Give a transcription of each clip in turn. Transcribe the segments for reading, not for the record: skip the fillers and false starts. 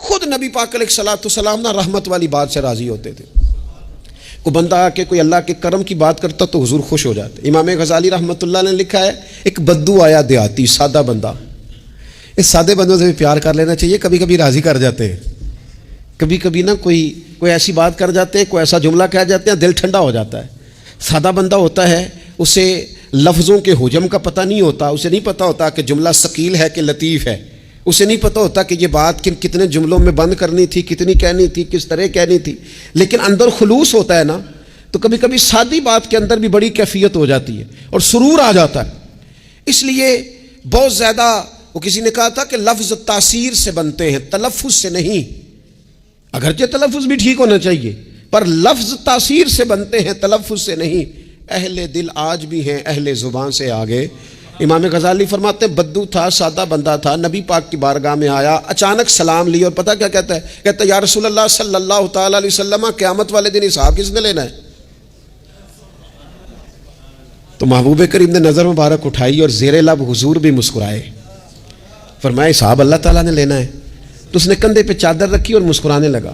خود نبی پاک علیہ الصلوۃ والسلام نا رحمت والی بات سے راضی ہوتے تھے. کوئی بندہ آ کے کوئی اللہ کے کرم کی بات کرتا تو حضور خوش ہو جاتے. امام غزالی رحمۃ اللہ نے لکھا ہے ایک بدو آیا دیہاتی سادہ بندہ. اس سادے بندوں سے بھی پیار کر لینا چاہیے. کبھی کبھی راضی کر جاتے ہیں, کبھی کبھی نا کوئی ایسی بات کر جاتے ہیں, کوئی ایسا جملہ کہہ جاتے ہیں, دل ٹھنڈا ہو جاتا ہے. سادہ بندہ ہوتا ہے, اسے لفظوں کے حجم کا پتہ نہیں ہوتا, اسے نہیں پتہ ہوتا کہ جملہ ثقیل ہے کہ لطیف ہے, اسے نہیں پتہ ہوتا کہ یہ بات کتنے جملوں میں بند کرنی تھی, کتنی کہنی تھی, کس طرح کہنی تھی. لیکن اندر خلوص ہوتا ہے نا, تو کبھی کبھی سادی بات کے اندر بھی بڑی کیفیت ہو جاتی ہے اور سرور آ جاتا ہے. اس لیے بہت زیادہ وہ کسی نے کہا تھا کہ لفظ تاثیر سے بنتے ہیں, تلفظ سے نہیں. اگرچہ تلفظ بھی ٹھیک ہونا چاہیے پر لفظ تاثیر سے بنتے ہیں, تلفظ سے نہیں. اہل دل آج بھی ہیں اہل زبان سے آگے. امام غزالی فرماتے ہیں بدو تھا, سادہ بندہ تھا, نبی پاک کی بارگاہ میں آیا, اچانک سلام لی اور پتہ کیا کہتا ہے, کہتا ہے یا رسول اللہ صلی اللہ تعالی علیہ وسلم قیامت والے دن حساب کس نے لینا ہے؟ تو محبوب کریم نے نظر مبارک اٹھائی اور زیر لب حضور بھی مسکرائے. فرمایا حساب اللہ تعالیٰ نے لینا ہے. تو اس نے کندھے پہ چادر رکھی اور مسکرانے لگا.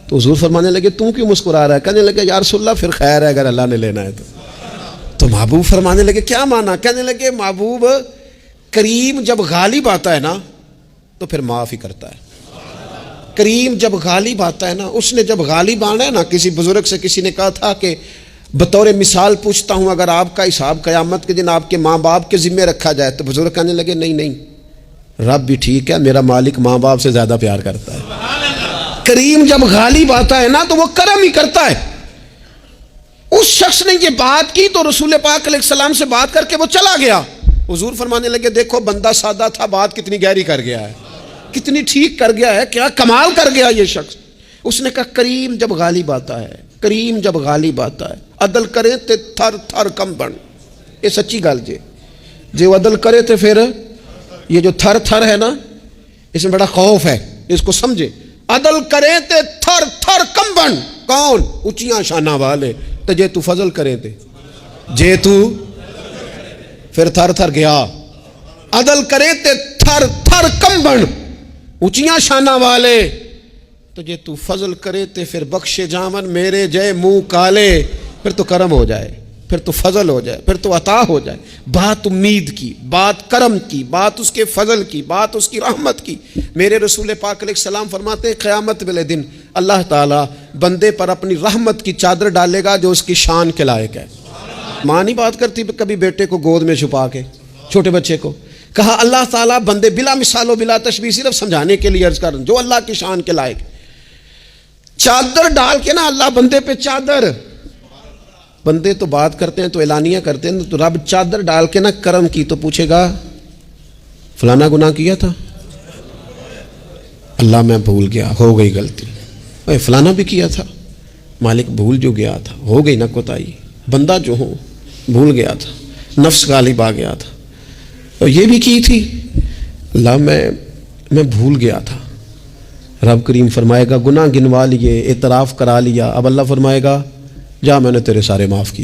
تو حضور فرمانے لگے تم کیوں مسکرا رہا ہے؟ کہنے لگے یا رسول اللہ پھر خیر ہے اگر اللہ نے لینا ہے تو محبوب فرمانے لگے کیا مانا؟ کہنے لگے محبوب کریم جب غالب آتا ہے نا تو پھر معاف ہی کرتا ہے. کریم جب غالب آتا ہے نا, اس نے جب غالب آنا ہے نا, کسی بزرگ سے کسی نے کہا تھا کہ بطور مثال پوچھتا ہوں اگر آپ کا حساب قیامت کے دن آپ کے ماں باپ کے ذمے رکھا جائے, تو بزرگ کہنے لگے نہیں رب بھی ٹھیک ہے, میرا مالک ماں باپ سے زیادہ پیار کرتا ہے. کریم جب غالب آتا ہے نا تو وہ کرم ہی کرتا ہے. اس شخص نے یہ بات کی تو رسول پاک علیہ السلام سے بات کر کے وہ چلا گیا. حضور فرمانے لگے دیکھو بندہ سادہ تھا, بات کتنی گہری کر گیا ہے, کتنی ٹھیک کر گیا ہے, کیا کمال کر گیا یہ شخص. اس نے کہا کریم جب غالب آتا ہے, کریم جب غالب آتا ہے, عدل کرے تے تھر تھر کم بن. یہ سچی گل جی, جو عدل کرے تے پھر یہ جو تھر تھر ہے نا, اس میں بڑا خوف ہے, اس کو سمجھے. عدل کرے تے تھر تھر کم بن. کون؟ اونچیاں شانہ والے. تو جے تو فضل کرے تے, جے تو پھر تھر تھر گیا. عدل کرے تے تھر تھر کم بن, اونچیاں شانہ والے. تو جے تو فضل کرے تے پھر بخشے جامن میرے جے منہ کالے. پھر تو کرم ہو جائے, پھر تو فضل ہو جائے, پھر تو عطا ہو جائے. بات امید کی, بات کرم کی, بات اس کے فضل کی, بات اس کی رحمت کی. میرے رسول پاک علیہ السلام فرماتے ہیں قیامت والے دن اللہ تعالیٰ بندے پر اپنی رحمت کی چادر ڈالے گا جو اس کی شان کے لائق ہے. ماں نہیں بات کرتی کبھی بیٹے کو گود میں چھپا کے, چھوٹے بچے کو. کہا اللہ تعالیٰ بندے بلا مثال و بلا تشبیہ صرف سمجھانے کے لیے عرض کر جو اللہ کی شان کے لائق, چادر ڈال کے نا اللہ بندے پہ چادر. بندے تو بات کرتے ہیں تو اعلانیہ کرتے ہیں, تو رب چادر ڈال کے نا کرم کی تو پوچھے گا فلانا گناہ کیا تھا, اللہ میں بھول گیا, ہو گئی غلطی. فلانا بھی کیا تھا, مالک بھول جو گیا تھا, ہو گئی نا کوتاہی. بندہ جو ہوں بھول گیا تھا, نفس غالب آ گیا تھا, اور یہ بھی کی تھی اللہ میں بھول گیا تھا. رب کریم فرمائے گا گناہ گنوا لیے, اعتراف کرا لیا. اب اللہ فرمائے گا جا میں نے تیرے سارے معاف کیے.